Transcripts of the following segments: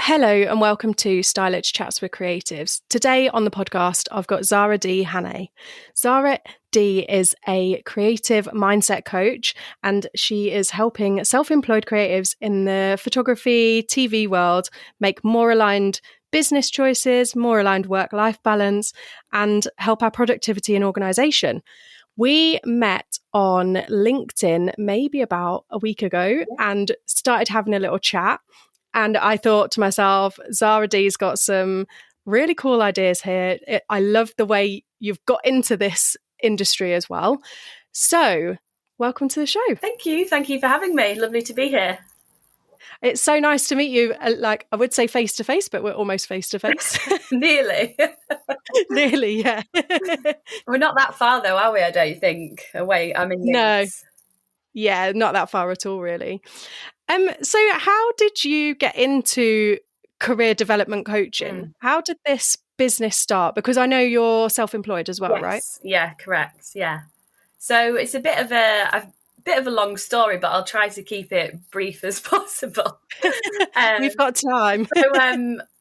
Hello and welcome to Stylish Chats with Creatives. Today on the podcast, I've got Zara D. Hannay. Zara D is a creative mindset coach, and she is helping self-employed creatives in the photography, TV world make more aligned business choices, more aligned work-life balance, and help our productivity and organisation. We met on LinkedIn maybe about a week ago and started having a little chat. And I thought to myself, Zara D's got some really cool ideas here. I love the way you've got into this industry as well. So, welcome to the show. Thank you. Thank you for having me. Lovely to be here. It's so nice to meet you. Like, I would say face to face, but we're almost face to face. Nearly. Nearly, yeah. We're not that far though, are we? I don't think. Away. I'm in Leeds. No. Yeah, not that far at all, really. So how did you get into career development coaching? How did this business start? Because I know you're self-employed as well, Yes. right? Yeah, correct. Yeah. So it's a bit of a long story, but I'll try to keep it brief as possible. We've got time.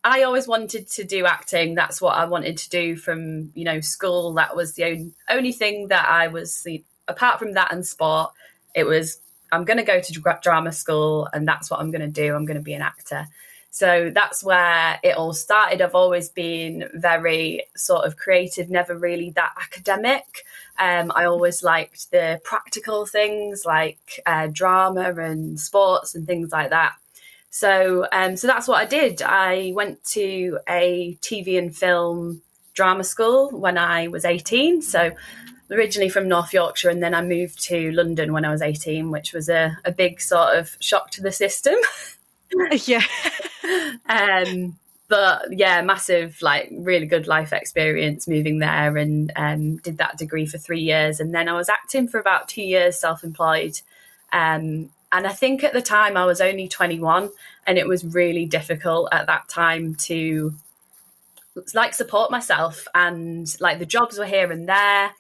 I always wanted to do acting. That's what I wanted to do from, school. That was the only thing that I was, apart from that and sport, it was, I'm going to go to drama school and that's what I'm going to do. I'm going to be an actor. So that's where it all started. I've always been very sort of creative, never really that academic. I always liked the practical things like drama and sports and things like that. So that's what I did. I went to a TV and film drama school when I was 18. So originally from North Yorkshire, and then I moved to London when I was 18, which was a big sort of shock to the system. Yeah. But yeah, massive, really good life experience moving there, and did that degree for 3 years. And then I was acting for about 2 years, self-employed. And I think at the time I was only 21, and it was really difficult at that time to support myself, and the jobs were here and there.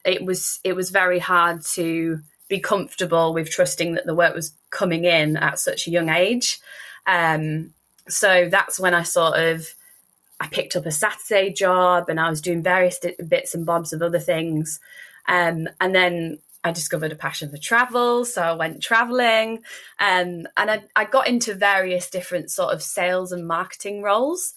It was very hard to be comfortable with trusting that the work was coming in at such a young age. So that's when I picked up a Saturday job, and I was doing various bits and bobs of other things. And then I discovered a passion for travel. So I went traveling, and I got into various different sort of sales and marketing roles.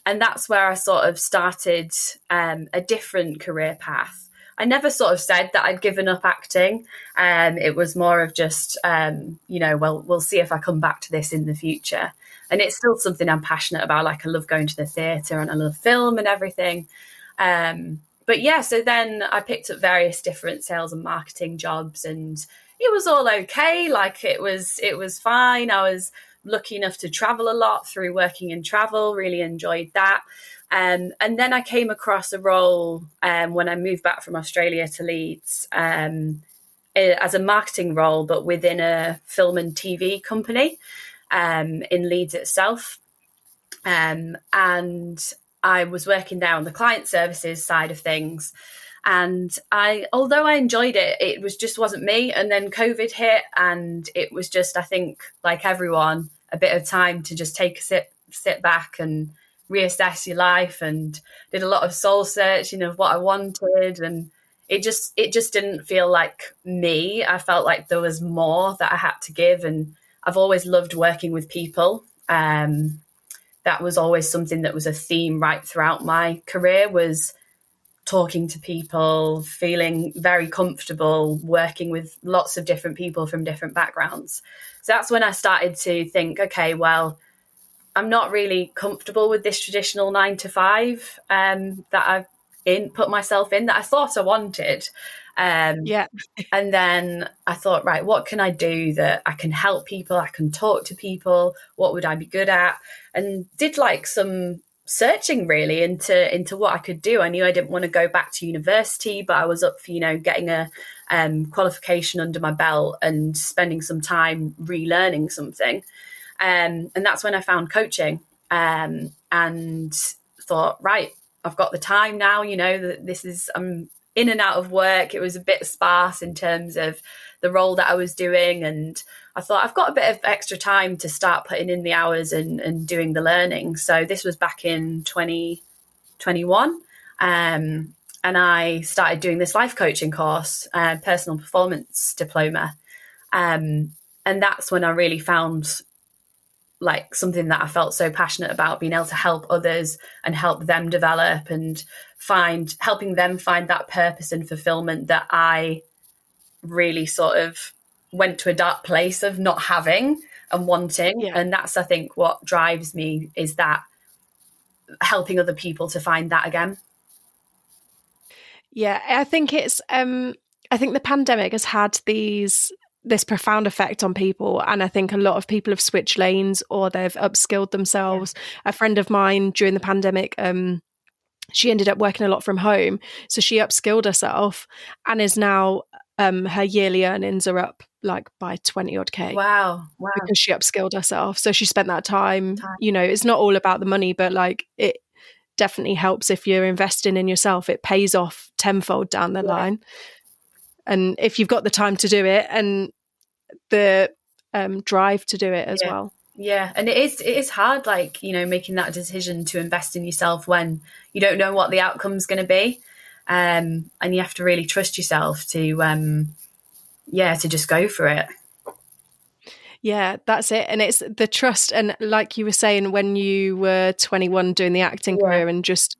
And that's where I sort of started a different career path. I never sort of said that I'd given up acting. It was more of just, we'll see if I come back to this in the future. And it's still something I'm passionate about. I love going to the theatre and I love film and everything. But yeah, so then I picked up various different sales and marketing jobs, and it was all okay. It was fine. I was lucky enough to travel a lot through working in travel, really enjoyed that. And then I came across a role when I moved back from Australia to Leeds as a marketing role, but within a film and TV company in Leeds itself. And I was working there on the client services side of things. And although I enjoyed it, it wasn't me. And then COVID hit, and it was just, I think, like everyone, a bit of time to just take a sit back and reassess your life, and did a lot of soul searching of what I wanted. And it just didn't feel like me. I felt like there was more that I had to give. And I've always loved working with people. That was always something that was a theme right throughout my career, was talking to people, feeling very comfortable working with lots of different people from different backgrounds. So that's when I started to think, okay, well, I'm not really comfortable with this traditional 9 to 5 that I've put myself in, that I thought I wanted. Yeah. And then I thought, right, what can I do that I can help people? I can talk to people. What would I be good at? And did some searching really into what I could do. I knew I didn't want to go back to university, but I was up for, getting a qualification under my belt and spending some time relearning something. And that's when I found coaching, and thought, right, I've got the time now, that this is, in and out of work. It was a bit sparse in terms of the role that I was doing. And I thought, I've got a bit of extra time to start putting in the hours and doing the learning. So this was back in 2021. And I started doing this life coaching course, personal performance diploma. And that's when I really found like something that I felt so passionate about, being able to help others and help them develop and helping them find that purpose and fulfillment that I really sort of went to a dark place of not having and wanting. Yeah. And that's, I think, what drives me, is that helping other people to find that again. Yeah, I think I think the pandemic has had this profound effect on people, and I think a lot of people have switched lanes or they've upskilled themselves. A friend of mine during the pandemic, she ended up working a lot from home, so she upskilled herself and is now her yearly earnings are up like by 20 odd K. Wow. Because she upskilled herself. So she spent that time, you know, it's not all about the money, but like it definitely helps if you're investing in yourself. It pays off tenfold down the line. And if you've got the time to do it and the drive to do it as well. Yeah, and it is hard, like, you know, making that decision to invest in yourself when you don't know what the outcome's going to be, and you have to really trust yourself to just go for it. Yeah, that's it. And it's the trust. And like you were saying, when you were 21 doing the acting career and just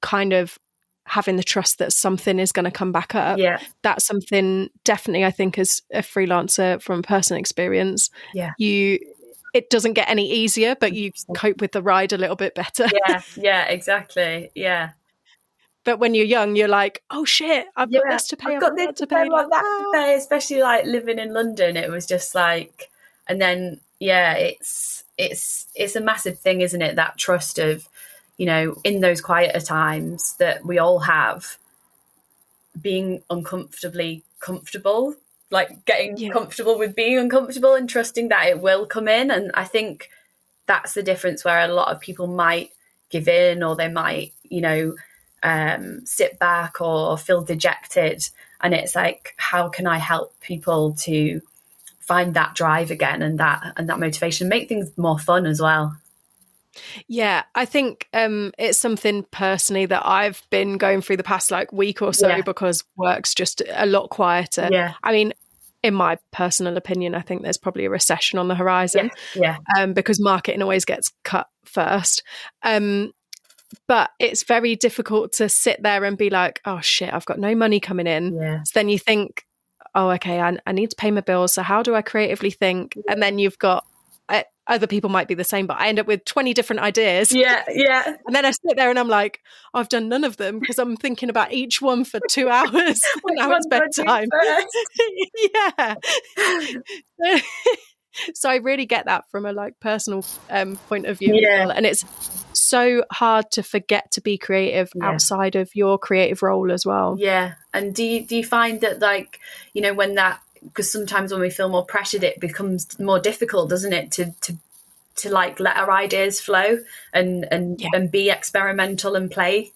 kind of having the trust that something is going to come back up. Yeah. That's something definitely, I think, as a freelancer from personal experience, it doesn't get any easier, but you cope with the ride a little bit better. Yeah, exactly. Yeah. But when you're young, you're like, oh shit, I've got this to pay. I've got this to pay, like that to pay, especially like living in London. It was just like, and then, it's a massive thing, isn't it? That trust of, you know, in those quieter times that we all have, being uncomfortably comfortable, like getting comfortable with being uncomfortable and trusting that it will come in. And I think that's the difference, where a lot of people might give in, or they might, you know, sit back or feel dejected. And it's like, how can I help people to find that drive again and that motivation, make things more fun as well? Yeah, I think it's something personally that I've been going through the past like week or so, because work's just a lot quieter. Yeah. I mean, in my personal opinion, I think there's probably a recession on the horizon. Because marketing always gets cut first. But it's very difficult to sit there and be like, oh shit, I've got no money coming in. So then you think, oh, okay, I need to pay my bills. So how do I creatively think? And then you've got other people might be the same, but I end up with 20 different ideas. Yeah. And then I sit there and I'm like, oh, I've done none of them because I'm thinking about each one for 2 hours. And now it's bedtime. Yeah. So I really get that from a like personal point of view as well. And it's so hard to forget to be creative outside of your creative role as well. Yeah. And do you find that, like, you know, when that, because sometimes when we feel more pressured, it becomes more difficult, doesn't it, to like let our ideas flow and be experimental and play?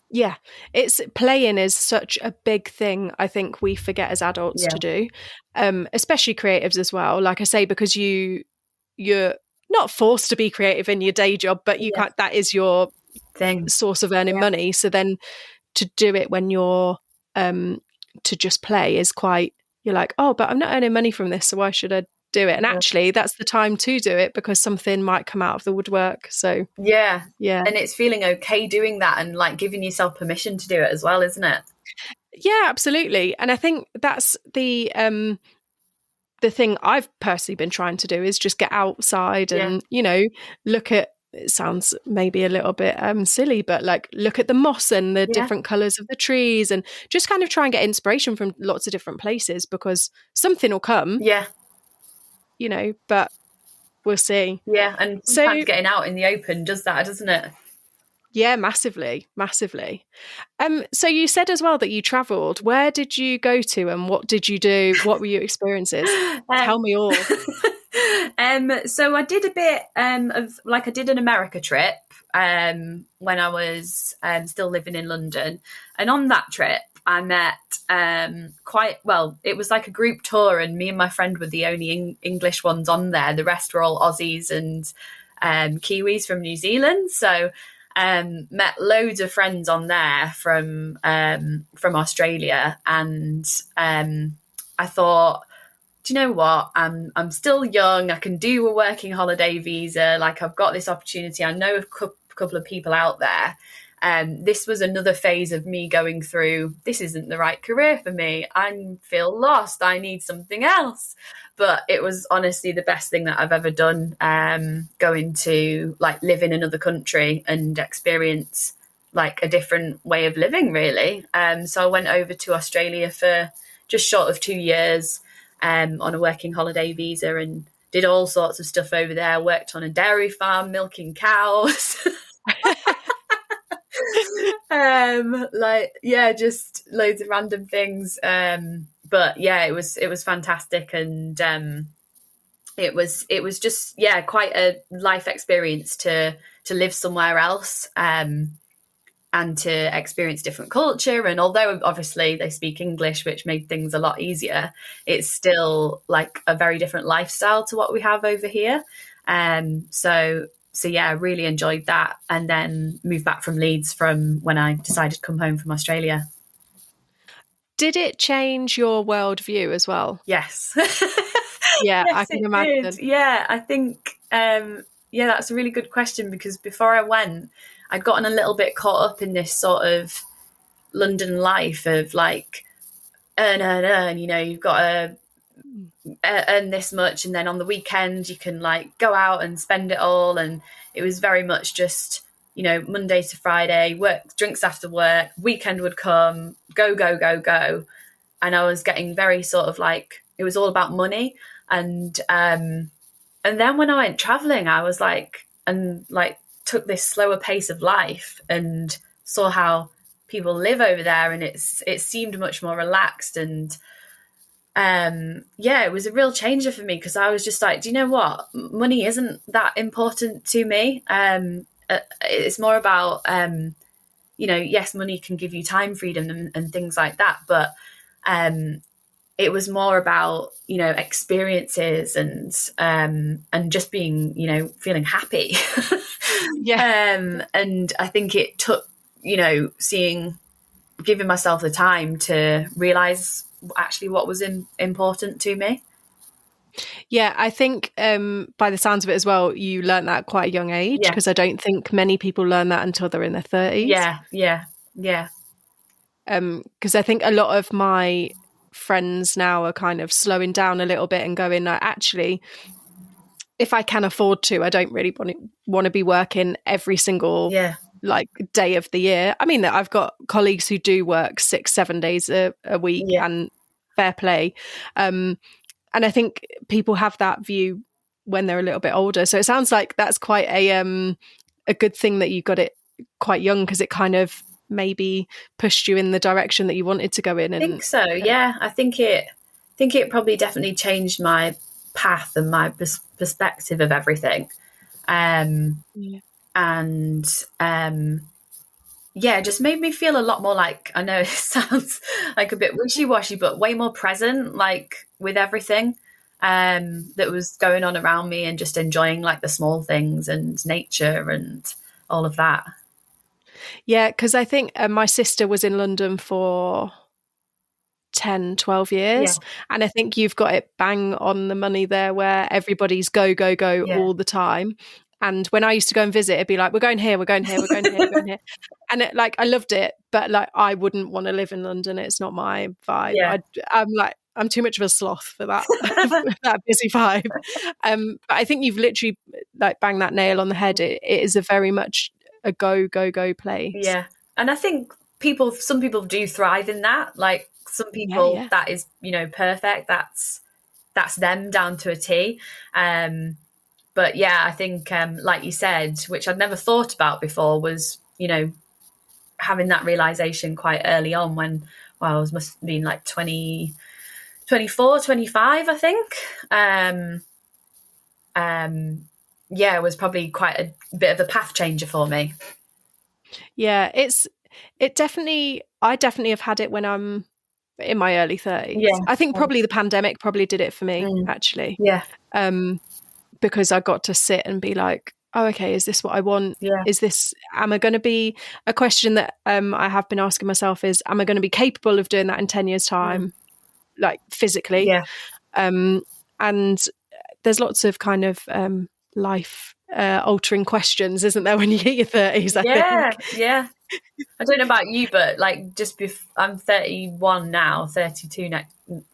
Yeah, it's playing is such a big thing. I think we forget as adults to do, especially creatives as well. Like I say, because you're not forced to be creative in your day job, but you can't. That is your thing, source of earning money. So then to do it when you're to just play is quite. You're like, oh, but I'm not earning money from this, so why should I do it? And actually, that's the time to do it because something might come out of the woodwork. So yeah, and it's feeling okay doing that and like giving yourself permission to do it as well, isn't it? Yeah, absolutely. And I think that's the thing I've personally been trying to do is just get outside and you know, look at. It sounds maybe a little bit silly, but like look at the moss and the different colours of the trees and just kind of try and get inspiration from lots of different places because something will come. Yeah. You know, but we'll see. Yeah, and sometimes getting out in the open does that, doesn't it? Yeah, massively. So you said as well that you travelled. Where did you go to and what did you do? What were your experiences? Tell me all. So I did a bit of, like, I did an America trip when I was still living in London. And on that trip, I met it was like a group tour, and me and my friend were the only English ones on there. The rest were all Aussies and Kiwis from New Zealand. So met loads of friends on there from Australia, and I thought, do you know what? I'm still young. I can do a working holiday visa. Like, I've got this opportunity. I know a couple of people out there. This was another phase of me going through, this isn't the right career for me. I feel lost. I need something else. But it was honestly the best thing that I've ever done, going to like live in another country and experience like a different way of living, really. So I went over to Australia for just short of 2 years, on a working holiday visa, and did all sorts of stuff over there. Worked on a dairy farm, milking cows. Just loads of random things. But yeah, it was fantastic, and it was just quite a life experience to live somewhere else. And to experience different culture. And although obviously they speak English, which made things a lot easier, it's still like a very different lifestyle to what we have over here. So yeah, I really enjoyed that, and then moved back from Leeds from when I decided to come home from Australia. Did it change your worldview as well? Yes. Yeah, Yes, I can it imagine. did. Yeah, I think, that's a really good question, because before I went, I'd gotten a little bit caught up in this sort of London life of like, earn, you've got to earn this much, and then on the weekend you can like go out and spend it all. And it was very much just, Monday to Friday, work, drinks after work, weekend would come, go, go, go, go. And I was getting very sort of like, it was all about money. And then when I went traveling, I was like, took this slower pace of life and saw how people live over there, and it seemed much more relaxed. And it was a real changer for me, because I was just like, do you know what? Money isn't that important to me. It's more about, yes, money can give you time freedom and things like that, but it was more about, experiences and just being, feeling happy. Yeah. And I think it took, giving myself the time to realize actually what was important to me. Yeah, I think by the sounds of it as well, you learned that at quite a young age, Yeah. because I don't think many people learn that until they're in their 30s. Yeah. Because I think a lot of my friends now are kind of slowing down a little bit and going, like, actually, if I can afford to, I don't really want to be working every single like day of the year. I mean, I've got colleagues who do work 6-7 days a week, and fair play. And I think people have that view when they're a little bit older. So it sounds like that's quite a good thing that you got it quite young, because it kind of maybe pushed you in the direction that you wanted to go in. I think so. Yeah, I think it probably definitely changed my path and my perspective of everything. It just made me feel a lot more like, I know it sounds like a bit wishy-washy, but way more present, like with everything that was going on around me, and just enjoying like the small things and nature and all of that. Yeah, because I think my sister was in London for 10-12 years, and I think you've got it bang on the money there, where everybody's go, go, go all the time. And when I used to go and visit, it'd be like, we're going here, we're going here, we're going here, we're going here. And I loved it, but like, I wouldn't want to live in London. It's not my vibe. I'm too much of a sloth for that, that busy vibe. But I think you've literally like banged that nail on the head. It is a very much a go, go, go place. Yeah. And I think some people do thrive in that. Like, some people that is, perfect. That's them down to a T. But yeah, I think, like you said, which I'd never thought about before, was, having that realization quite early on, when, I must have been like 24, 25, I think. yeah, it was probably quite a bit of a path changer for me. Yeah, I definitely have had it when I'm in my early 30s. Yeah. I think probably the pandemic probably did it for me, actually. Yeah. Because I got to sit and be like, oh, okay, is this what I want? Yeah. Am I going to be, a question that I have been asking myself is, am I going to be capable of doing that in 10 years' time, like physically? Yeah. And there's lots of kind of life altering questions, isn't there, when you hit your 30s, I Yeah. think? Yeah. I don't know about you, but like I'm 31 now, 32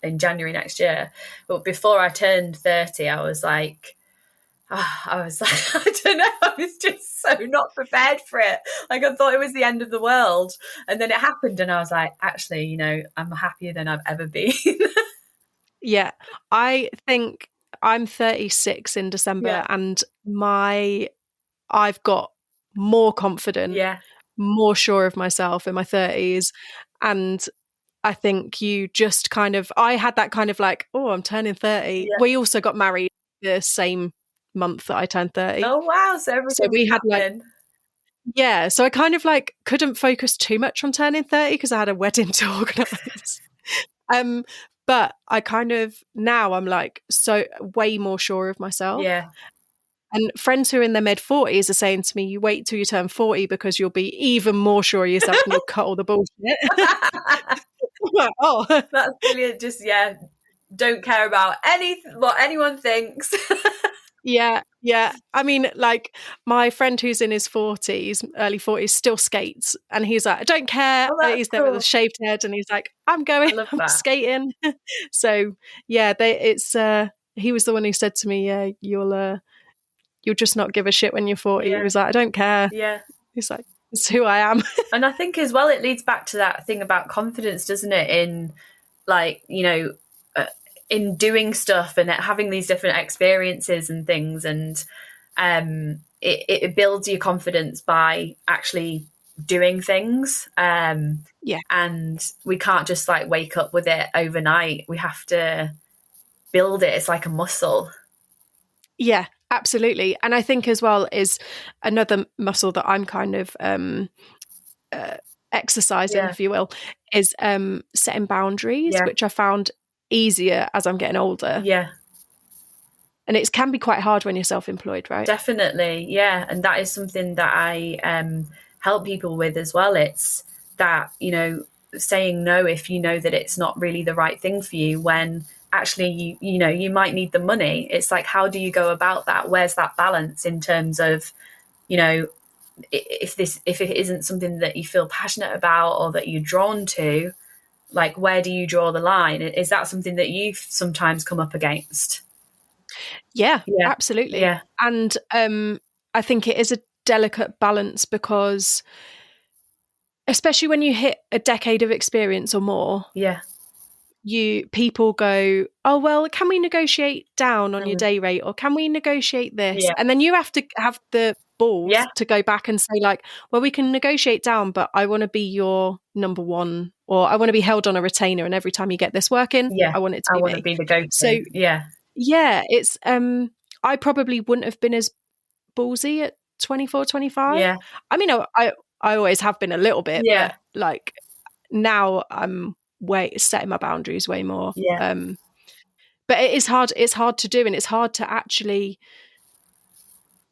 in January next year. But before I turned 30, I was like, I don't know, I was just so not prepared for it. Like I thought it was the end of the world. And then it happened and I was like, actually, I'm happier than I've ever been. Yeah, I think I'm 36 in December, Yeah. and I've got more confident, Yeah. more sure of myself in my 30s. And I think you just kind of, I had that kind of like, oh, I'm turning 30. Yeah. We also got married the same month that I turned 30. Oh wow, so So everything was we had like, happening. yeah, so I kind of like couldn't focus too much on turning 30 because I had a wedding to organize. But I kind of, now I'm like so way more sure of myself. Yeah. And friends who are in their mid 40s are saying to me, you wait till you turn 40 because you'll be even more sure of yourself and you'll cut all the bullshit. I'm like, oh, That's brilliant. Just don't care about what anyone thinks. yeah, yeah. I mean, like my friend who's in his 40s, early 40s, still skates. And he's like, I don't care. Oh, that's He's there with a cool. shaved head and he's like, I'm going, I love I'm that. skating. So yeah, he was the one who said to me, yeah, you'll just not give a shit when you're 40. He Yeah. was like, I don't care. Yeah. He's like, it's who I am. And I think as well, it leads back to that thing about confidence, doesn't it? In like, in doing stuff and having these different experiences and things. And it builds your confidence by actually doing things. Yeah. And we can't just like wake up with it overnight. We have to build it. It's like a muscle. Yeah, absolutely. And I think as well is another muscle that I'm kind of exercising, Yeah. if you will, is setting boundaries, Yeah. which I found easier as I'm getting older. Yeah. And it can be quite hard when you're self-employed, right? Definitely. Yeah. And that is something that I help people with as well. It's that, saying no if you know that it's not really the right thing for you, when actually you might need the money. It's like, how do you go about that? Where's that balance in terms of, if it isn't something that you feel passionate about or that you're drawn to, like where do you draw the line? Is that something that you've sometimes come up against? Yeah, Yeah. absolutely. Yeah. And I think it is a delicate balance because especially when you hit a decade of experience or more, Yeah. people go, oh, well, can we negotiate down on your Mm. day rate, or can we negotiate this? Yeah. And then you have to have the balls Yeah. to go back and say like, well, we can negotiate down, but I want to be your number one, or I want to be held on a retainer, and every time you get this work in, Yeah. I want it to I be want to me. be the go-to. So Yeah. yeah, it's I probably wouldn't have been as ballsy at 24, 25. Yeah. I mean, I always have been a little bit, Yeah. but like now I'm setting my boundaries way more. Yeah. But it's hard to do, and it's hard to actually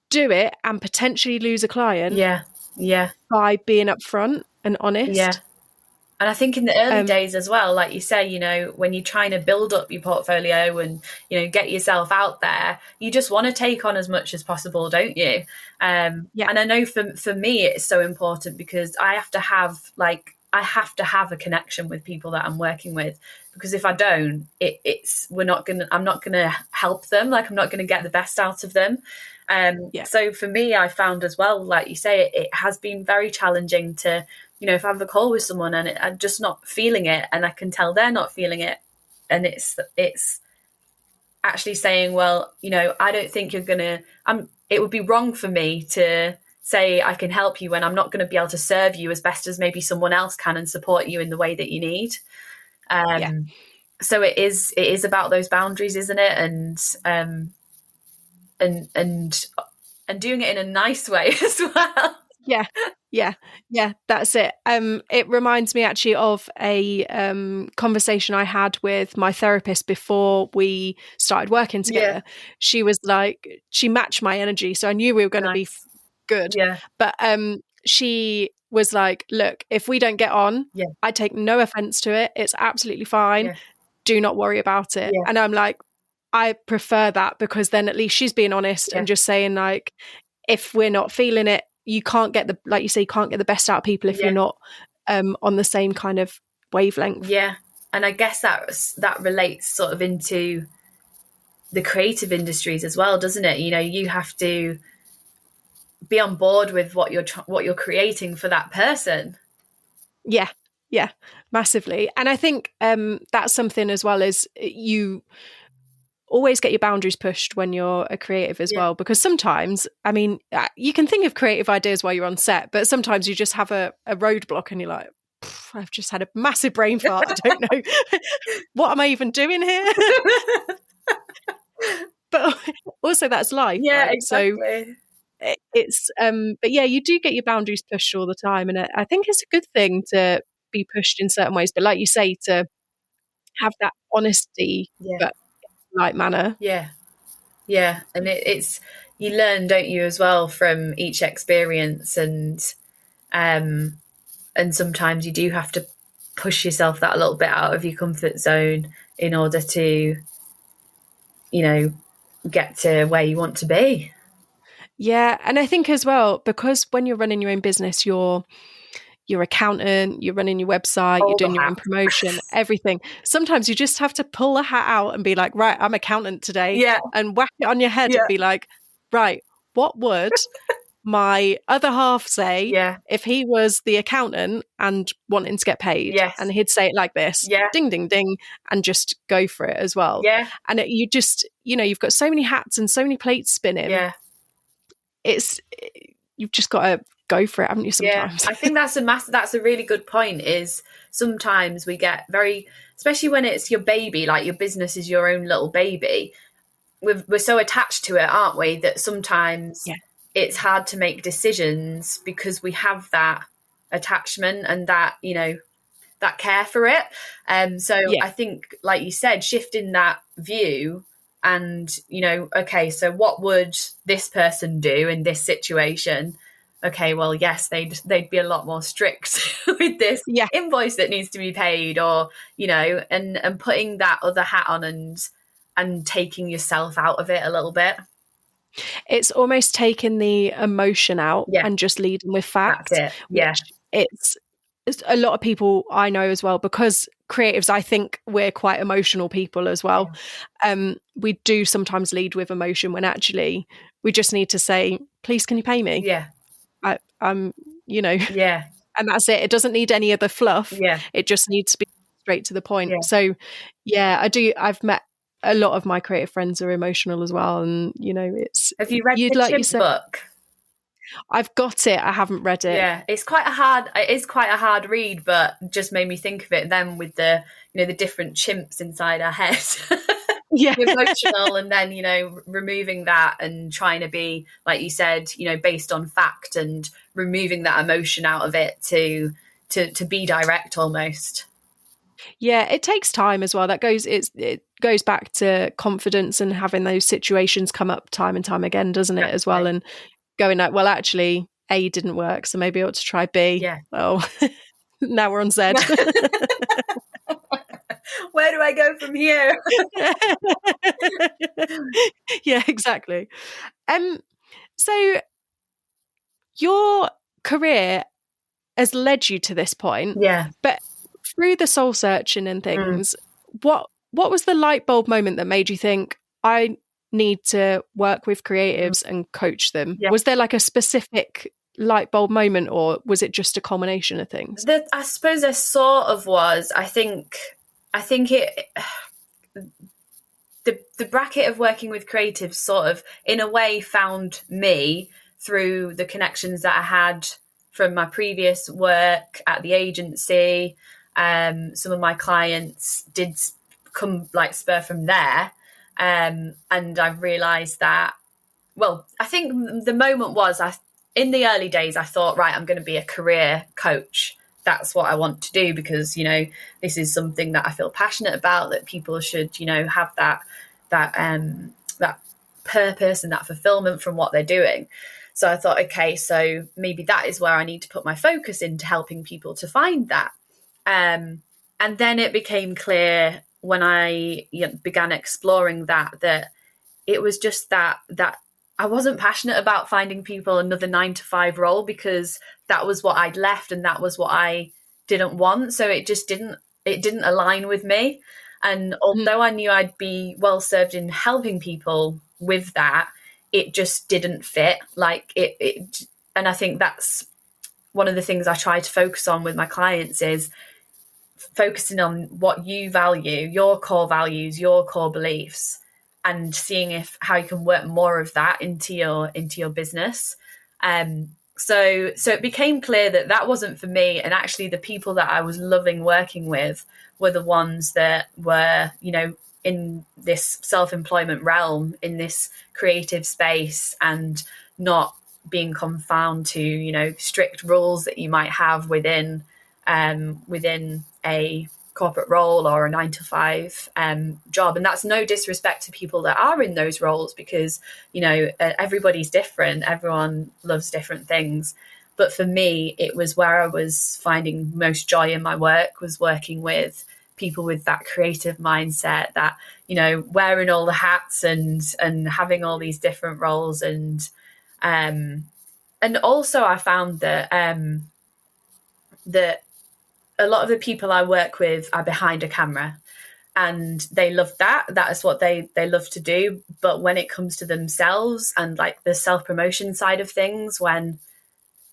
do it and potentially lose a client Yeah. Yeah. by being upfront and Yeah. honest. And I think in the early Um, days as well, like you say, when you're trying to build up your portfolio and, get yourself out there, you just want to take on as much as possible, don't you? yeah, And I know for me, it's so important because I have to have a connection with people that I'm working with, because if I don't, I'm not gonna help them. Like I'm not gonna get the best out of them. yeah, So for me, I found as well, like you say, it has been very challenging to, if I have a call with someone and I'm just not feeling it, and I can tell they're not feeling it, and it's actually saying, well, I don't think you're gonna. It would be wrong for me to say I can help you when I'm not going to be able to serve you as best as maybe someone else can and support you in the way that you need. yeah, So it is about those boundaries, isn't it? And and doing it in a nice way as well. Yeah, yeah, yeah, that's it. It reminds me actually of a conversation I had with my therapist before we started working Yeah, together. She was like, she matched my energy, so I knew we were going to be nice. good. Yeah, But she was like, "Look, if we don't get on, yeah, I take no offense to it. It's absolutely fine. yeah, Do not worry about it." yeah, And I'm like, I prefer that because then at least she's being honest yeah, and just saying like, if we're not feeling it, you can't get the, like you say, you can't get the best out of people if yeah, you're not on the same kind of wavelength. yeah. And I guess that relates sort of into the creative industries as well, doesn't it? You know, you have to be on board with what you're creating for that person. Yeah, yeah, massively. And I think that's something as well, as you always get your boundaries pushed when you're a creative as Yeah, well, because sometimes, I mean, you can think of creative ideas while you're on set, but sometimes you just have a roadblock and you're like, I've just had a massive brain fart. I don't know what am I even doing here. But also that's life, yeah, right? So exactly. it's but yeah, you do get your boundaries pushed all the time, and I think it's a good thing to be pushed in certain ways, but like you say, to have that honesty Yeah, but light manner. yeah, yeah. And it's you learn, don't you, as well from each experience, um, and sometimes you do have to push yourself that a little bit out of your comfort zone in order to, you know, get to where you want to be. Yeah, and I think as well, because when you're running your own business, you're your accountant, you're running your website, you're All the doing your own promotion, hats. everything. Sometimes you just have to pull a hat out and be like, right, I'm accountant today, Yeah, and whack it on your head and yeah, be like, right, what would my other half say yeah, if he was the accountant and wanting to get paid? And yes, he'd say it like this, yeah, ding, ding, ding, and just go for it as well. yeah, And you just, you've got so many hats and so many plates spinning. yeah. It's, you've just got to go for it, haven't you, Yeah, sometimes? I think that's a really good point. Is sometimes we get very, especially when it's your baby, like your business is your own little baby. We're so attached to it, aren't we? That sometimes Yeah. it's hard to make decisions because we have that attachment and that that care for it. So Yeah. I think, like you said, shifting that view and okay, so what would this person do in this situation? Okay, well, yes, they'd be a lot more strict with this Yeah. invoice that needs to be paid, or and putting that other hat on and taking yourself out of it a little bit. It's almost taking the emotion out Yeah, and just leading with that's fact, it. Yeah, which it's a lot of people I know as well, because creatives, I think we're quite emotional people as well. We do sometimes lead with emotion when actually we just need to say, please, can you pay me? yeah, I'm, you know, yeah, and that's it. It doesn't need any of the fluff. yeah, It just needs to be straight to the point. yeah. So, yeah, I've met a lot of my creative friends are emotional as well, and it's Have you read you'd the like you Chimp said. book? I've got it. I haven't read it. Yeah, it is quite a hard read, but just made me think of it then with the the different chimps inside our head. Yeah, Emotional, and then removing that and trying to be, like you said, based on fact, and removing that emotion out of it to be direct almost. yeah. It takes time as well. It goes back to confidence and having those situations come up time and time again, doesn't it? As well, Exactly. and going like, well, actually, A didn't work, so maybe I ought to try B. Yeah. Oh, now we're on Z. Where do I go from here? Yeah, exactly. Um, so your career has led you to this point, Yeah. but through the soul searching and Mm. things, what was the light bulb moment that made you think, I need to work with Mm. creatives and coach them? Yeah. Was there like a specific light bulb moment, or was it just a culmination of things? I suppose there sort of was. I think it the bracket of working with creatives sort of in a way found me through the connections that I had from my previous work at the agency. Some of my clients did come like spur from there, and I've realised that well, I think the moment was in the early days, I thought, right, I'm going to be a career coach. That's what I want to do because, this is something that I feel passionate about, that people should, have that purpose and that fulfillment from what they're doing. So I thought, okay, so maybe that is where I need to put my focus into helping people to find that. And then it became clear when I began exploring that it was just that I wasn't passionate about finding people another 9-to-5 role, because that was what I'd left and that was what I didn't want. So it didn't align with me. And although I knew I'd be well served in helping people with that, it just didn't fit. And I think that's one of the things I try to focus on with my clients, is focusing on what you value, your core values, your core beliefs, and seeing how you can work more of that into your business. So it became clear that wasn't for me, and actually the people that I was loving working with were the ones that were, in this self-employment realm, in this creative space, and not being confined to, strict rules that you might have within a corporate role or a 9-to-5 job. And that's no disrespect to people that are in those roles, because everybody's different, everyone loves different things. But for me, it was where I was finding most joy in my work, was working with people with that creative mindset, that wearing all the hats and having all these different roles. And also I found that a lot of the people I work with are behind a camera, and they love that. That is what they love to do. But when it comes to themselves and like the self-promotion side of things, when,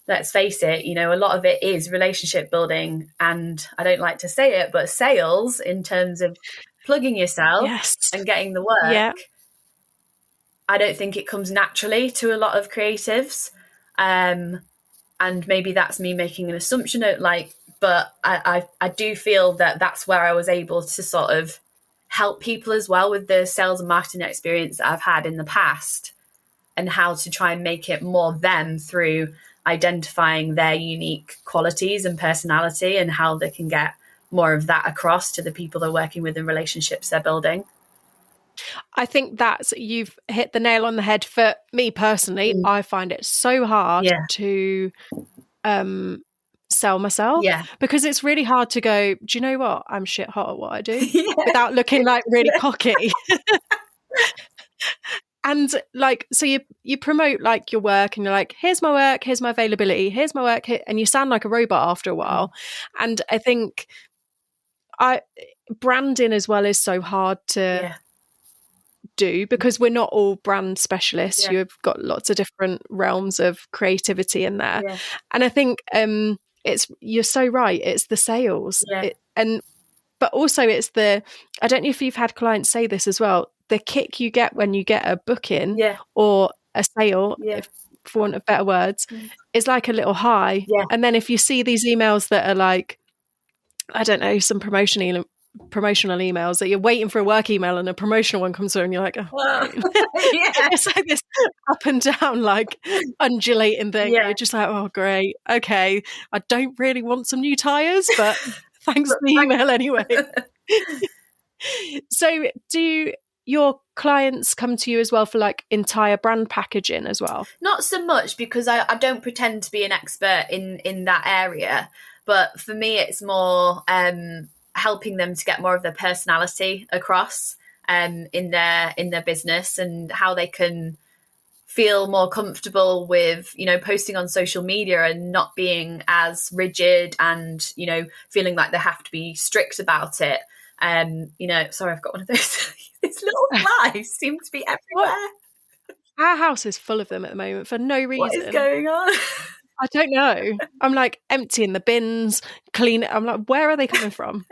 let's face it, a lot of it is relationship building, and I don't like to say it, but sales, in terms of plugging yourself and getting the work. I don't think it comes naturally to a lot of creatives. And maybe that's me making an assumption but I do feel that that's where I was able to sort of help people as well with the sales and marketing experience that I've had in the past, and how to try and make it more them through identifying their unique qualities and personality, and how they can get more of that across to the people they're working with and relationships they're building. I think you've hit the nail on the head. For me personally, I find it so hard to sell myself, because it's really hard to go, do you know what, I'm shit hot at what I do, without looking like really cocky. And so you promote like your work, and you're like, here's my work, here's my availability, here's my work, and you sound like a robot after a while. And I think branding as well is so hard to do, because we're not all brand specialists. You've got lots of different realms of creativity in there. And I think you're so right, it's the sales, but also it's I don't know if you've had clients say this as well, the kick you get when you get a booking or a sale, if, for want of better words, is like a little high. And then if you see these emails that are like, I don't know, some promotional emails, that you're waiting for a work email and a promotional one comes through, and you're like, oh, it's like this up and down, like undulating thing. You're just like, oh, great, okay, I don't really want some new tires, but thanks for the email anyway. So do your clients come to you as well for like entire brand packaging as well? Not so much, because I don't pretend to be an expert in that area. But for me, it's more helping them to get more of their personality across in their business, and how they can feel more comfortable with, posting on social media and not being as rigid, and, feeling like they have to be strict about it. Sorry, I've got one of those. These little flies seem to be everywhere. Our house is full of them at the moment for no reason. What is going on? I don't know. I'm like emptying the bins, clean it. I'm like, where are they coming from?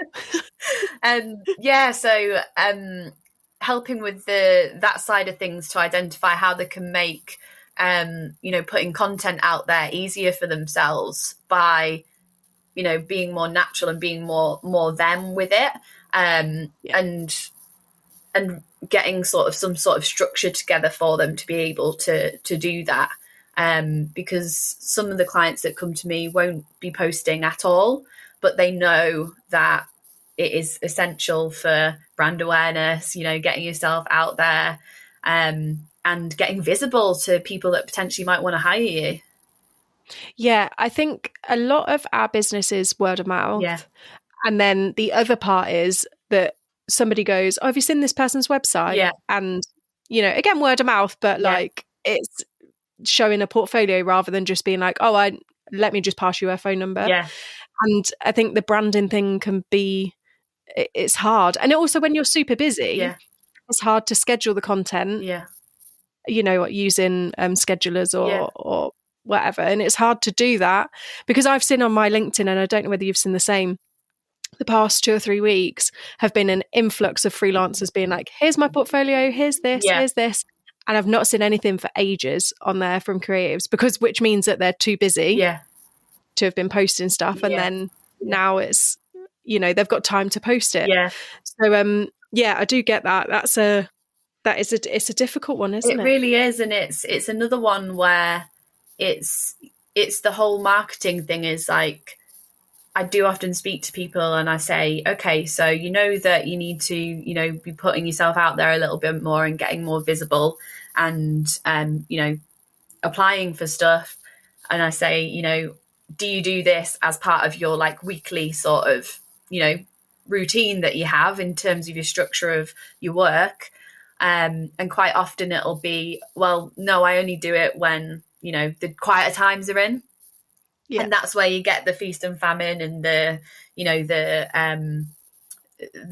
So helping with that side of things, to identify how they can make putting content out there easier for themselves by being more natural and being more them with it. And and getting sort of some sort of structure together for them to be able to do that. Because some of the clients that come to me won't be posting at all, but they know that it is essential for brand awareness, getting yourself out there, and getting visible to people that potentially might want to hire you. Yeah, I think a lot of our business is word of mouth. Yeah. And then the other part is that somebody goes, "Oh, have you seen this person's website?" Yeah. And, again, word of mouth, but like it's showing a portfolio rather than just being like, "Oh, let me just pass you a phone number." Yeah. And I think the branding thing can be, it's hard. And also when you're super busy, it's hard to schedule the content, Yeah. using schedulers or whatever. And it's hard to do that because I've seen on my LinkedIn, and I don't know whether you've seen the same, the past 2 or 3 weeks have been an influx of freelancers being like, "Here's my portfolio, here's this, here's this." And I've not seen anything for ages on there from creatives, which means that they're too busy to have been posting stuff. And then now it's, they've got time to post it. So, I do get that. It's a difficult one, isn't it? It really is. And it's another one where it's the whole marketing thing is like, I do often speak to people and I say, okay, so that you need to, be putting yourself out there a little bit more and getting more visible and, applying for stuff. And I say, do you do this as part of your like weekly sort of, routine that you have in terms of your structure of your work? And quite often it'll be, well, no, I only do it when, the quieter times are in. Yeah. And that's where you get the feast and famine and the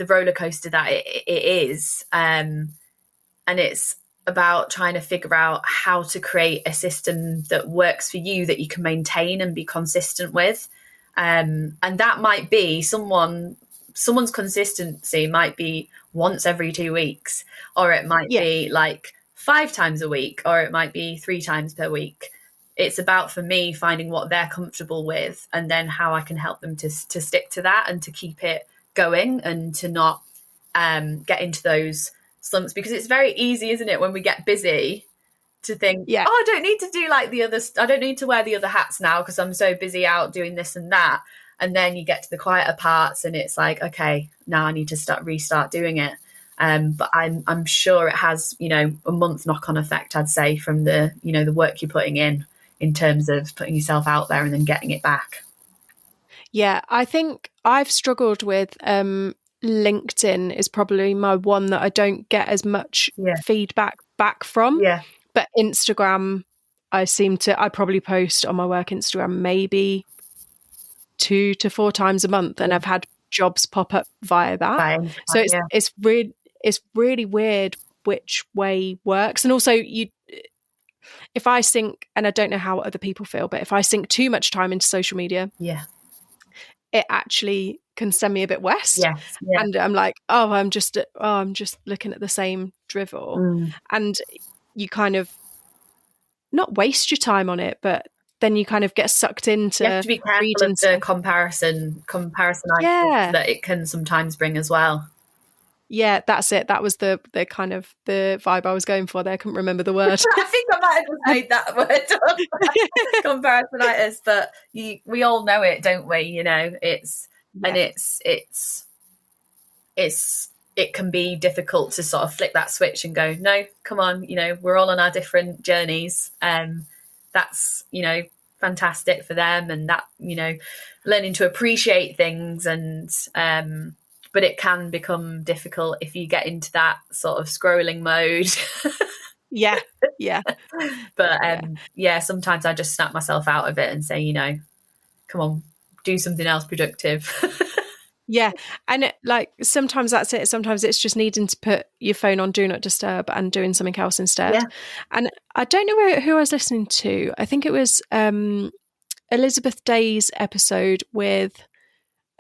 roller coaster that it is. And it's about trying to figure out how to create a system that works for you, that you can maintain and be consistent with. And that might be someone's consistency might be once every 2 weeks, or it might be like 5 times a week, or it might be 3 times per week. It's about, for me, finding what they're comfortable with and then how I can help them to stick to that and to keep it going and to not get into those slumps, because it's very easy, isn't it, when we get busy to think, oh, I don't need to do like the other, I don't need to wear the other hats now because I'm so busy out doing this and that. And then you get to the quieter parts and it's like, okay, now I need to restart doing it. But I'm sure it has, a month knock-on effect, I'd say, from the, the work you're putting in terms of putting yourself out there and then getting it back. Yeah, I think I've struggled with LinkedIn is probably my one that I don't get as much feedback back from. Yeah. But Instagram, I probably post on my work Instagram maybe 2 to 4 times a month, and I've had jobs pop up via that. So it's really weird which way works. And also if I sink, and I don't know how other people feel, but if I sink too much time into social media, it actually can send me a bit west. And I'm like, I'm just looking at the same drivel. And you kind of not waste your time on it, but then you kind of get sucked into. You have to be careful of the comparison that it can sometimes bring as well. Yeah, that's it. That was the kind of the vibe I was going for there. I couldn't remember the word. I think I might have just made that word up. Comparisonitis, but we all know it, don't we? And it can be difficult to sort of flick that switch and go, no, come on, we're all on our different journeys. That's, fantastic for them, and that, learning to appreciate things and but it can become difficult if you get into that sort of scrolling mode. Yeah. But sometimes I just snap myself out of it and say, come on, do something else productive. Yeah. And sometimes that's it. Sometimes it's just needing to put your phone on do not disturb and doing something else instead. Yeah. And I don't know who I was listening to. I think it was Elizabeth Day's episode with,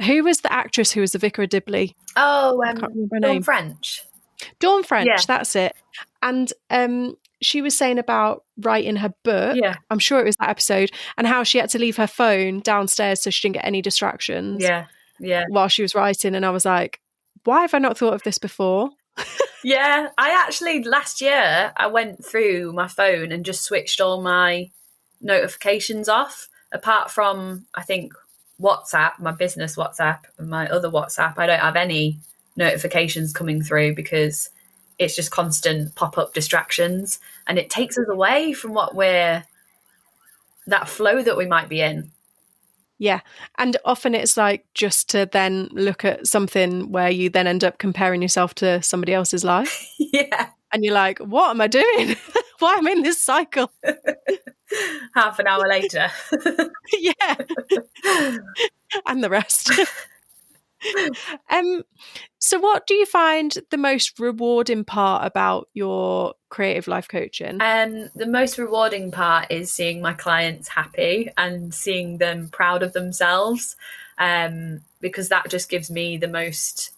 who was the actress who was the Vicar of Dibley? Oh, I can't remember her name. Dawn French, that's it. And she was saying about writing her book. Yeah. I'm sure it was that episode, and how she had to leave her phone downstairs so she didn't get any distractions. Yeah. While she was writing. And I was like, why have I not thought of this before? Yeah, I actually last year I went through my phone and just switched all my notifications off, apart from I think WhatsApp, my business WhatsApp, and my other WhatsApp. I don't have any notifications coming through because it's just constant pop-up distractions, and it takes us away from that flow that we might be in. Yeah. And often it's like just to then look at something where you then end up comparing yourself to somebody else's life. Yeah. And you're like, what am I doing? Why am I in this cycle? Half an hour later. Yeah. And the rest. um, so what do you find the most rewarding part about your creative life coaching? The most rewarding part is seeing my clients happy and seeing them proud of themselves, because that just gives me the most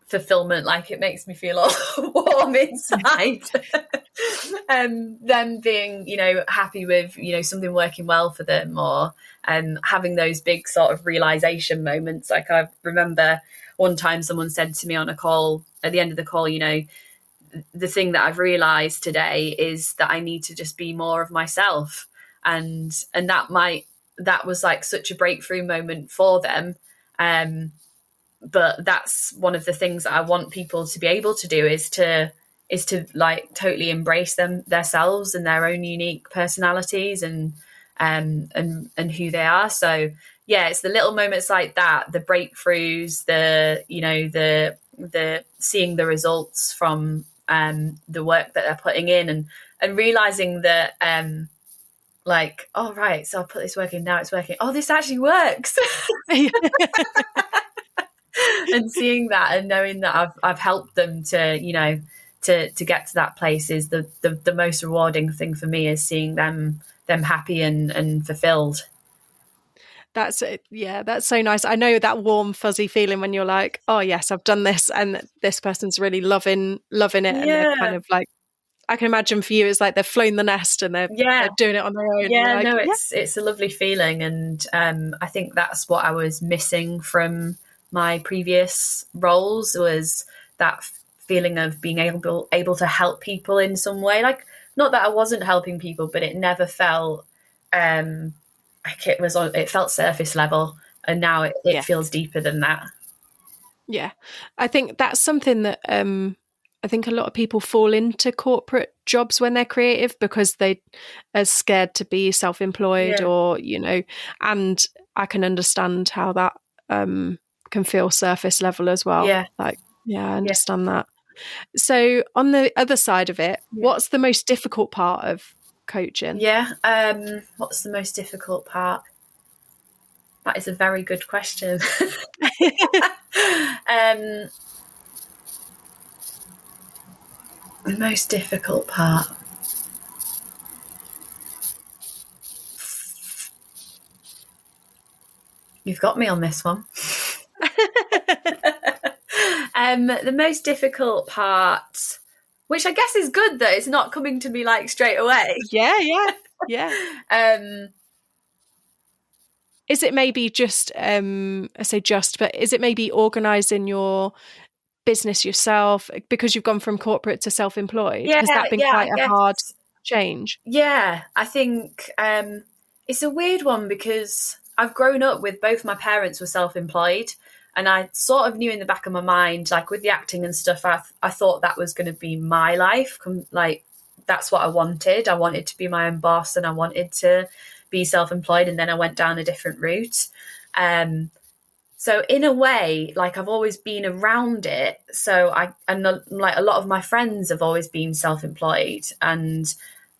fulfillment. Like, it makes me feel all warm inside. Them being, happy with, something working well for them, or having those big sort of realization moments. Like, I remember one time someone said to me on a call, at the end of the call, the thing that I've realized today is that I need to just be more of myself. And that was like such a breakthrough moment for them. But that's one of the things that I want people to be able to do, is to like totally embrace themselves and their own unique personalities and who they are. So yeah, it's the little moments like that, the breakthroughs, the seeing the results from the work that they're putting in, and realizing that like, oh right, so I put this work in, now it's working, oh, this actually works. And seeing that and knowing that I've helped them to to get to that place is the most rewarding thing for me, is seeing them happy and fulfilled. That's it. Yeah, that's so nice. I know that warm, fuzzy feeling when you're like, oh yes, I've done this, and this person's really loving it, and they're kind Yeah, of like, I can imagine for you, it's like they've flown the nest and yeah, they're doing it on their own. And you're yeah. like, No, yeah, it's a lovely feeling, and I think that's what I was missing from my previous roles, was that feeling of being able to help people in some way. Like, not that I wasn't helping people, but it never felt like it felt surface level, and now it yeah, feels deeper than that. yeah. I think that's something that I think a lot of people fall into corporate jobs when they're creative because they are scared to be self-employed, Yeah, or and I can understand how that can feel surface level as well. yeah, Like, yeah, I yeah, understand that. So on the other side of it, yeah, what's the most difficult part of coaching? yeah. What's the most difficult part? That is a very good question. um, the most difficult part. You've got me on this one. The most difficult part, which I guess is good that it's not coming to me like straight away. Yeah, yeah, yeah. Um, Is it maybe just I say just, but is it maybe organising your business yourself because you've gone from corporate to self-employed? yeah, Has that been yeah, quite I a hard guess. change? Yeah, I think it's a weird one because I've grown up with both my parents were self-employed, and I sort of knew in the back of my mind, like with the acting and stuff, I thought that was going to be my life. Like, that's what I wanted. I wanted to be my own boss, and I wanted to be self-employed. And then I went down a different route. So in a way, like, I've always been around it. So like a lot of my friends have always been self-employed, and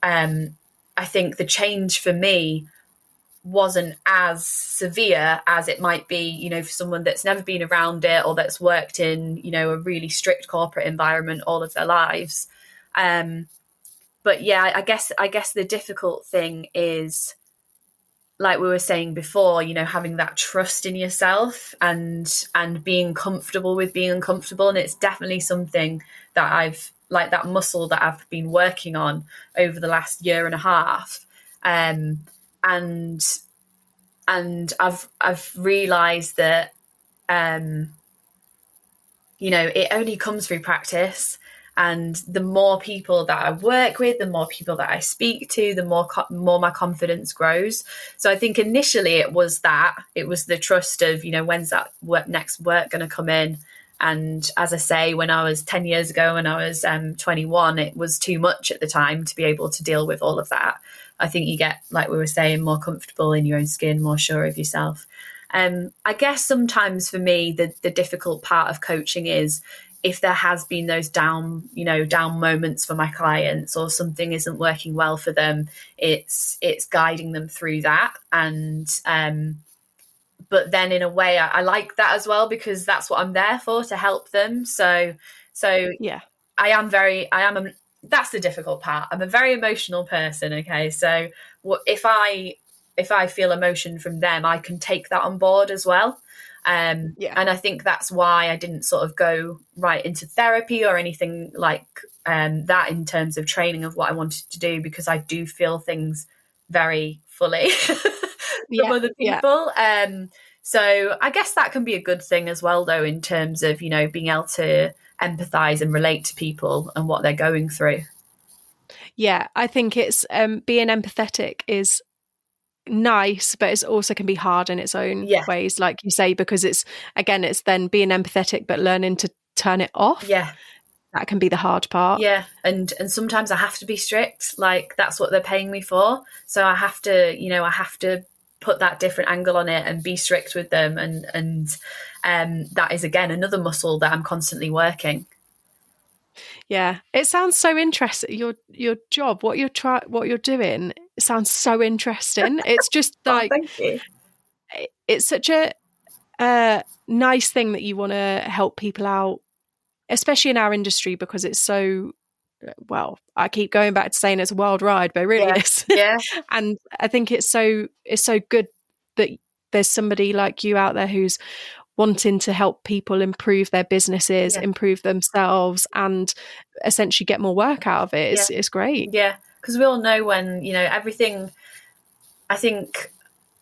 I think the change for me wasn't as severe as it might be, for someone that's never been around it, or that's worked in, a really strict corporate environment all of their lives. But yeah, I guess the difficult thing is, like we were saying before, having that trust in yourself and being comfortable with being uncomfortable. And it's definitely something that I've, like, that muscle that I've been working on over the last year and a half. And I've realized that it only comes through practice. And the more people that I work with, the more people that I speak to, the more my confidence grows. So I think initially it was the trust of, when's that next work going to come in? And as I say, when I was 10 years ago, when I was 21, it was too much at the time to be able to deal with all of that. I think you get, like we were saying, more comfortable in your own skin, more sure of yourself. I guess sometimes for me, the difficult part of coaching is if there has been those down moments for my clients, or something isn't working well for them, it's guiding them through that. And but then in a way, I like that as well, because that's what I'm there for, to help them. So Yeah. that's the difficult part. I'm a very emotional person. Okay. So if I feel emotion from them, I can take that on board as well. Yeah. And I think that's why I didn't sort of go right into therapy or anything like that in terms of training of what I wanted to do, because I do feel things very fully from Yeah. other Yeah. people. So I guess that can be a good thing as well, though, in terms of, being able to empathize and relate to people and what they're going through. Yeah. I think it's being empathetic is nice, but it also can be hard in its own Yeah. ways, like you say, because it's then being empathetic but learning to turn it off. Yeah. That can be the hard part. Yeah. And sometimes I have to be strict, like that's what they're paying me for. So I have to put that different angle on it and be strict with them. And that is, again, another muscle that I'm constantly working. Yeah, it sounds so interesting. Your job, what you're doing, it sounds so interesting. It's just Oh, like, thank you. it's such a nice thing that you want to help people out, especially in our industry, because it's so, well, I keep going back to saying it's a wild ride, but it really is. Yeah. And I think it's so good that there's somebody like you out there who's wanting to help people improve their businesses, Yeah. improve themselves, and essentially get more work out of it. It's great. Yeah, because we all know when, everything, I think,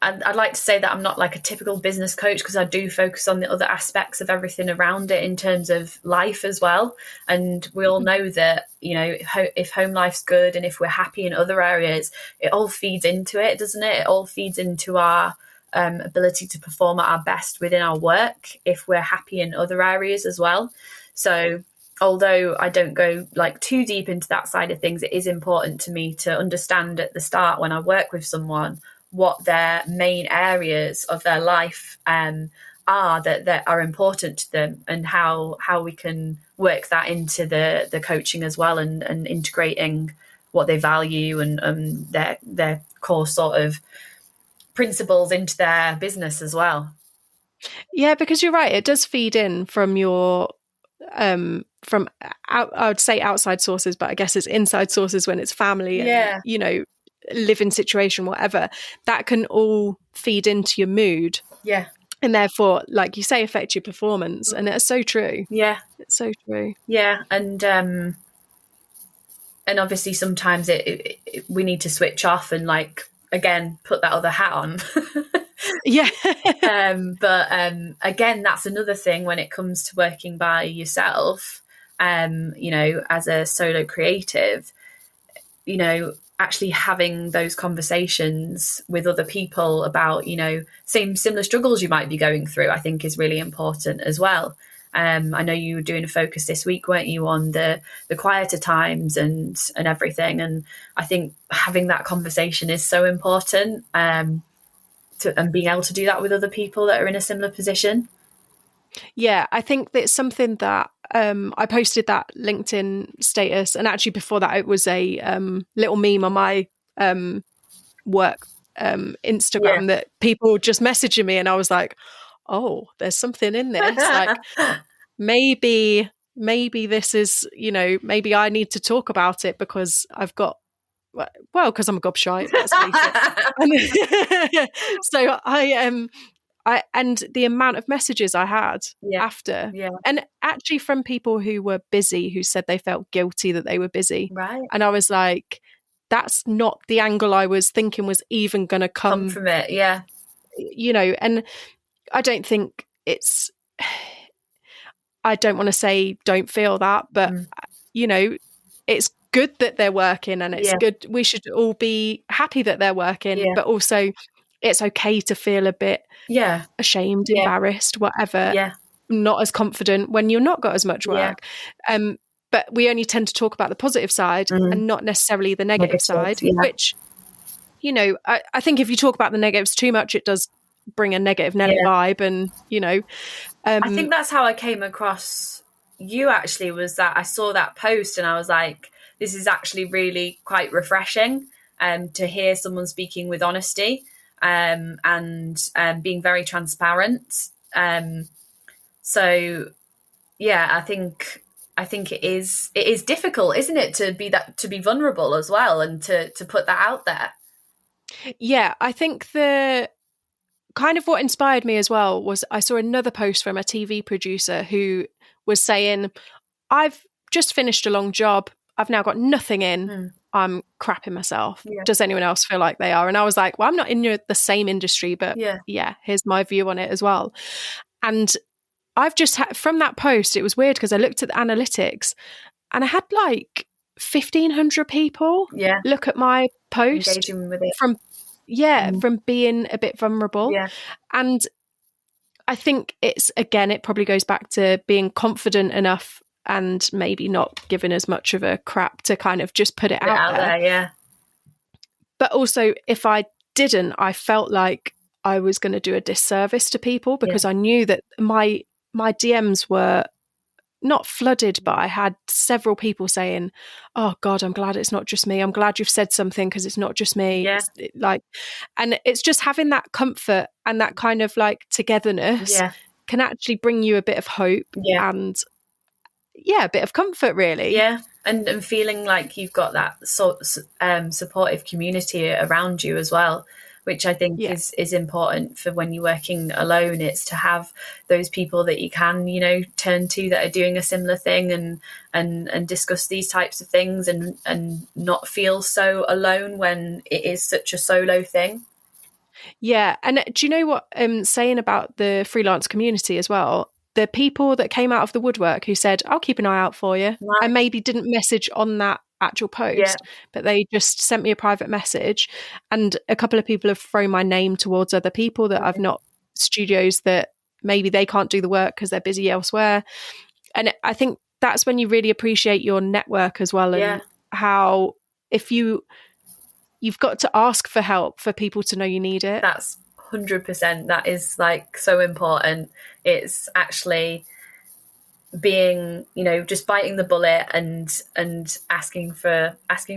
I'd like to say that I'm not like a typical business coach, because I do focus on the other aspects of everything around it in terms of life as well. And we all know that, if home life's good and if we're happy in other areas, it all feeds into it, doesn't it? It all feeds into our ability to perform at our best within our work if we're happy in other areas as well. So although I don't go like too deep into that side of things, it is important to me to understand at the start when I work with someone what their main areas of their life are that are important to them, and how we can work that into the coaching as well, and integrating what they value and their core sort of principles into their business as well. Yeah, because you're right, it does feed in from your from out, I would say outside sources, but I guess it's inside sources when it's family and living situation, whatever. That can all feed into your mood. Yeah. And therefore, like you say, affect your performance. And it's so true. Yeah. It's so true. Yeah. And obviously sometimes we need to switch off and, like, again, put that other hat on. Yeah. But again, that's another thing when it comes to working by yourself, as a solo creative, actually having those conversations with other people about, similar struggles you might be going through, I think is really important as well. I know you were doing a focus this week, weren't you, on the quieter times and everything. And I think having that conversation is so important, and being able to do that with other people that are in a similar position. Yeah, I think that's something that I posted that LinkedIn status, and actually before that it was a little meme on my work Instagram that people just messaging me, and I was like, oh, there's something in this. Like maybe this is, maybe I need to talk about it because I've got, well, because I'm a gobshite, let's face it. So I and the amount of messages I had after, and actually from people who were busy, who said they felt guilty that they were busy. Right. And I was like, that's not the angle I was thinking was even going to come from it. Yeah. And I don't think it's, I don't want to say don't feel that, but it's good that they're working, and it's good. We should all be happy that they're working, but also it's okay to feel a bit ashamed, embarrassed, whatever, not as confident when you're not got as much work. But we only tend to talk about the positive side and not necessarily the negative side, which, I think if you talk about the negatives too much, it does bring a negative Nelly vibe. And, I think that's how I came across you, actually, was that I saw that post and I was like, this is actually really quite refreshing to hear someone speaking with honesty and being very transparent. So, yeah, I think it is difficult, isn't it, to be vulnerable as well and to put that out there. Yeah, I think the kind of what inspired me as well was I saw another post from a TV producer who was saying, I've just finished a long job. I've now got nothing in. I'm crapping myself. Does anyone else feel like they are? And I was like, well, I'm not in the same industry, but here's my view on it as well. And I've just had, from that post, it was weird because I looked at the analytics and I had like 1,500 people look at my post engaging with it from being a bit vulnerable. And I think it probably goes back to being confident enough and maybe not giving as much of a crap to kind of just put it out there. But also, if I didn't, I felt like I was going to do a disservice to people because I knew that my DMs were not flooded, but I had several people saying, oh God, I'm glad it's not just me. I'm glad you've said something because it's not just me. And it's just having that comfort and that kind of like togetherness can actually bring you a bit of hope and a bit of comfort, really. And feeling like you've got that supportive community around you as well, which I think is important for when you're working alone. It's to have those people that you can, turn to that are doing a similar thing and discuss these types of things and not feel so alone when it is such a solo thing. Yeah. And do you know what saying about the freelance community as well? The people that came out of the woodwork who said, I'll keep an eye out for you. Nice. I maybe didn't message on that actual post, but they just sent me a private message. And a couple of people have thrown my name towards other people that I've not, studios that maybe they can't do the work because they're busy elsewhere. And I think that's when you really appreciate your network as well. And how if you've got to ask for help for people to know you need it. That's 100%. That is like so important. It's actually being, just biting the bullet and asking for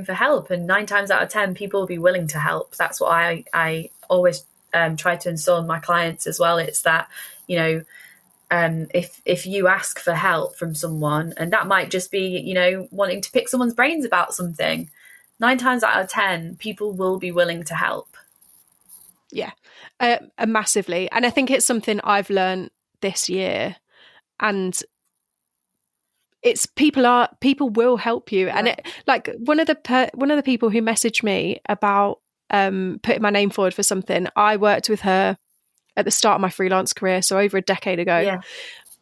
help. And 9 times out of 10, people will be willing to help. That's what I always try to instill in my clients as well. It's that, if you ask for help from someone, and that might just be, wanting to pick someone's brains about something, 9 times out of 10, people will be willing to help. Yeah, massively. And I think it's something I've learned this year. And it's people will help you. And it, like one of the people who messaged me about putting my name forward for something, I worked with her at the start of my freelance career, so over a decade ago.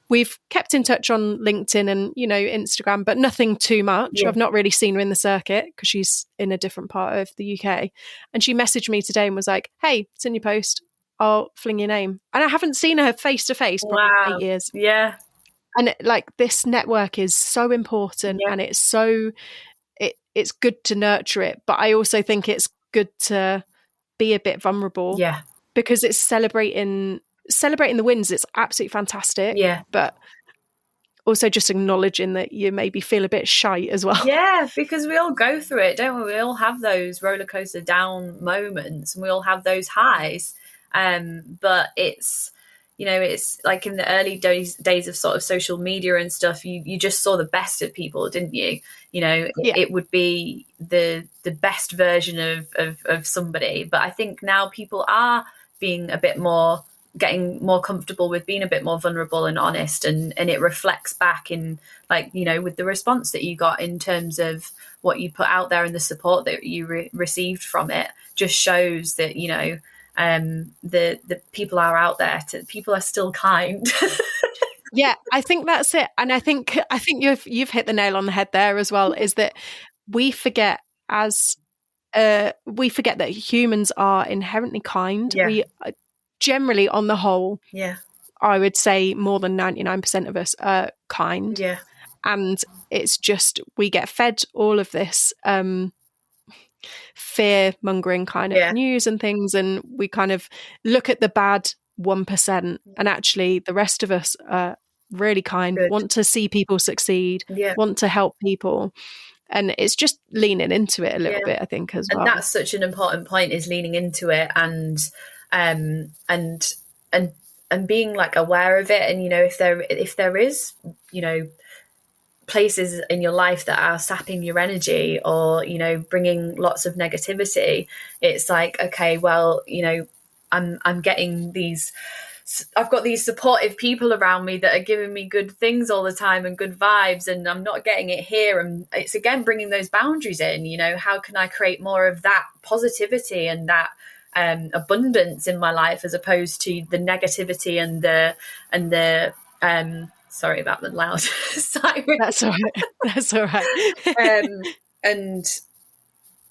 We've kept in touch on LinkedIn and Instagram, but nothing too much. I've not really seen her in the circuit because she's in a different part of the UK. And she messaged me today and was like, hey, it's in your post, I'll fling your name. And I haven't seen her face to face probably 8 years. And this network is so important, and it's so it's good to nurture it, but I also think it's good to be a bit vulnerable, because it's celebrating the wins. It's absolutely fantastic, but also just acknowledging that you maybe feel a bit shy as well. Because we all go through it, don't we? We all have those roller coaster down moments, and we all have those highs, but it's it's like in the early days of sort of social media and stuff, you just saw the best of people, didn't you? It would be the best version of somebody. But I think now people are being a bit more, getting more comfortable with being a bit more vulnerable and honest, and it reflects back in with the response that you got in terms of what you put out there and the support that you received from it just shows that the people are out there. People are still kind. Yeah, I think that's it. And I think you've hit the nail on the head there as well, is that we forget as we forget that humans are inherently kind. Yeah, We generally, on the whole, yeah, I would say more than 99% of us are kind. yeah, And it's just we get fed all of this fear mongering kind of yeah. news and things, and we kind of look at the bad 1%, and actually the rest of us are really kind, Good. want to see people succeed, Yeah, want to help people. And it's just leaning into it a little yeah. bit, I think, as And well. that's such an important point, is leaning into it, um and and and being like aware of it. And if there is, places in your life that are sapping your energy, or bringing lots of negativity, it's like, okay, well, I'm getting these, I've got these supportive people around me that are giving me good things all the time and good vibes, and I'm not getting it here. And it's again bringing those boundaries in. How can I create more of that positivity and that abundance in my life, as opposed to the negativity and the sorry about the loud siren. That's all right. That's all right.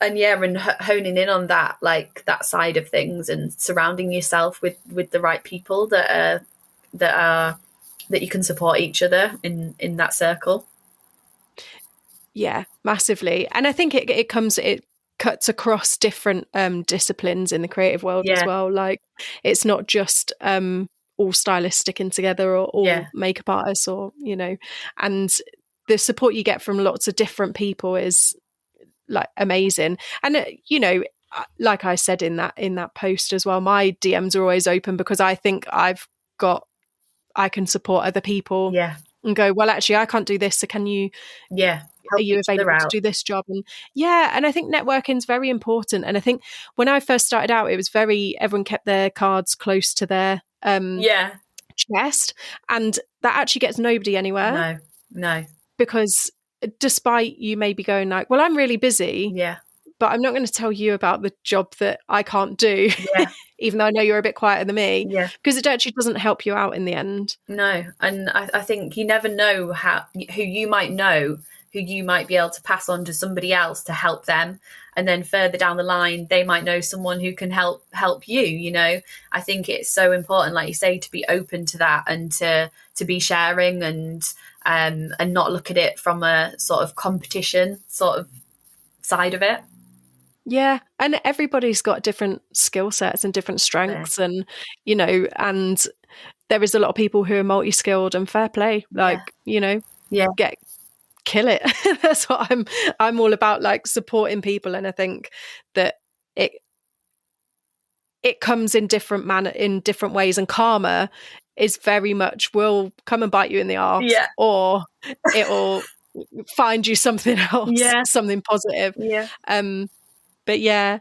And yeah, and honing in on that, like that side of things, and surrounding yourself with the right people that you can support each other in that circle. Yeah, massively. And I think it cuts across different disciplines in the creative world as Yeah, well. Like it's not just all stylists sticking together, or yeah, all makeup artists, or and the support you get from lots of different people is like amazing. And like I said in that post as well, my DMs are always open, because I think I can support other people yeah, and go, well, actually, I can't do this. So yeah. are Help you each other available to out. do this job? And yeah, and I think networking is very important. And I think when I first started out, it was everyone kept their cards close to their Yeah, chest, and that actually gets nobody anywhere, no, no, because despite you maybe going like, well, I'm really busy, yeah, but I'm not going to tell you about the job that I can't do, yeah, even though I know you're a bit quieter than me, yeah. because it actually doesn't help you out in the end. No, and I think you never know who you might know, who you might be able to pass on to somebody else to help them, and then further down the line they might know someone who can help you. I think it's so important, like you say, to be open to that, and to be sharing, and not look at it from a sort of competition sort of side of it. Yeah, and everybody's got different skill sets and different So, strengths, and and there is a lot of people who are multi-skilled, and fair play, yeah, like yeah, get kill it. That's what I'm all about, like supporting people. And I think that it it comes in in different ways, and karma is very much will come and bite you in the arse, yeah, or it'll find you something else, yeah, something positive. yeah, um but yeah,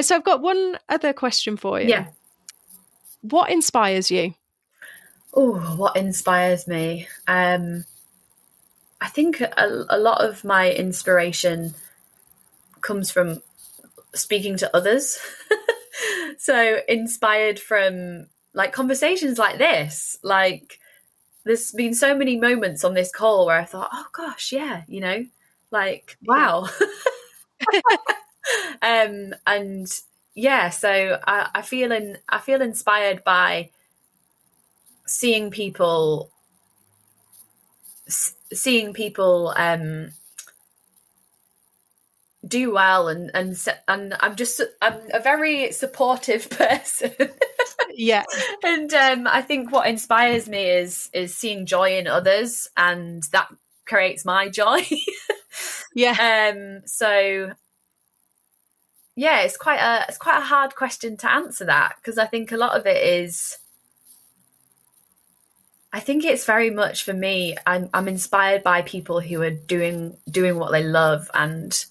so I've got one other question for yeah. you. What inspires you? Oh, what inspires me? I think a lot of my inspiration comes from speaking to others. So inspired from like conversations like this. Like there's been so many moments on this call where I thought, oh gosh, yeah, like Yeah. wow. And yeah, so I feel inspired by seeing people do well, and I'm a very supportive person. Yeah. And I think what inspires me is seeing joy in others, and that creates my joy. Yeah. So yeah, it's quite a hard question to answer that, because I think a lot of it is, I think it's very much for me, I'm inspired by people who are doing what they love, and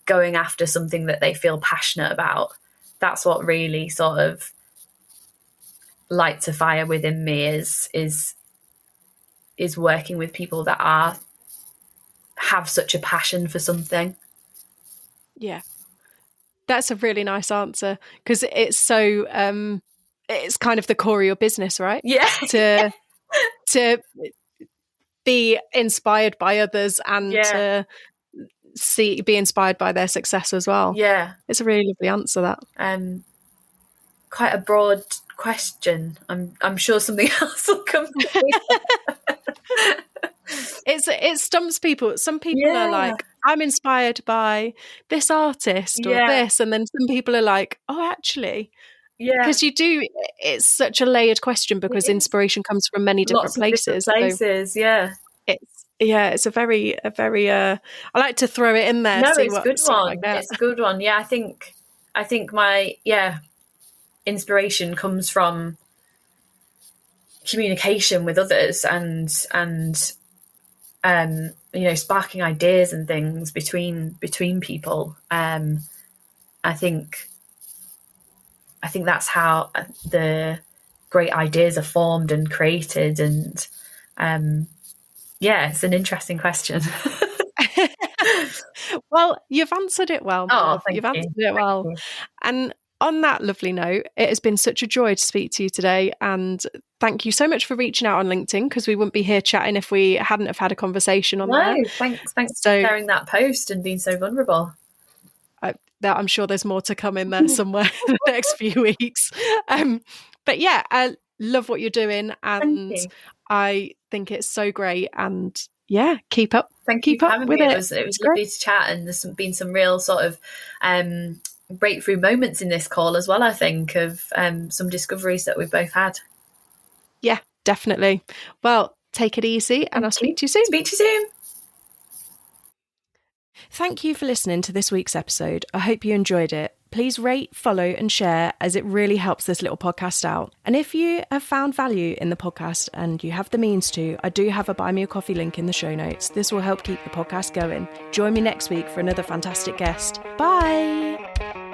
going after something that they feel passionate about. That's what really sort of lights a fire within me, is working with people that have such a passion for something. Yeah, that's a really nice answer, because it's kind of the core of your business, right? Yeah. To to be inspired by others and Yeah. to be inspired by their success as well. Yeah. It's a really lovely answer, that. Quite a broad question. I'm sure something else will come to me. It stumps people. Some people are like, I'm inspired by this artist or this, and then some people are like, oh, actually, because it's such a layered question, because inspiration comes from many different places. Different places, so it's a very I like to throw it in there. No, see it's a what good one. I get. It's a good one. Yeah, I think my inspiration comes from communication with others and sparking ideas and things between people. I think that's how the great ideas are formed and created, and it's an interesting question. Well, you've answered it well, my love. You've answered it well. And on that lovely note, it has been such a joy to speak to you today, and thank you so much for reaching out on LinkedIn, because we wouldn't be here chatting if we hadn't have had a conversation on there. Thanks for sharing that post and being so vulnerable. I'm sure there's more to come in there somewhere in the next few weeks. But yeah, I love what you're doing, and I think it's so great. And yeah, keep up. Thank you for having me. It was lovely to chat, and there's been some real sort of breakthrough moments in this call as well, I think, of some discoveries that we've both had. Yeah, definitely. Well, take it easy, and I'll speak to you soon. Speak to you soon. Thank you for listening to this week's episode. I hope you enjoyed it. Please rate, follow and share, as it really helps this little podcast out. And if you have found value in the podcast and you have the means to, I do have a Buy Me a Coffee link in the show notes. This will help keep the podcast going. Join me next week for another fantastic guest. Bye!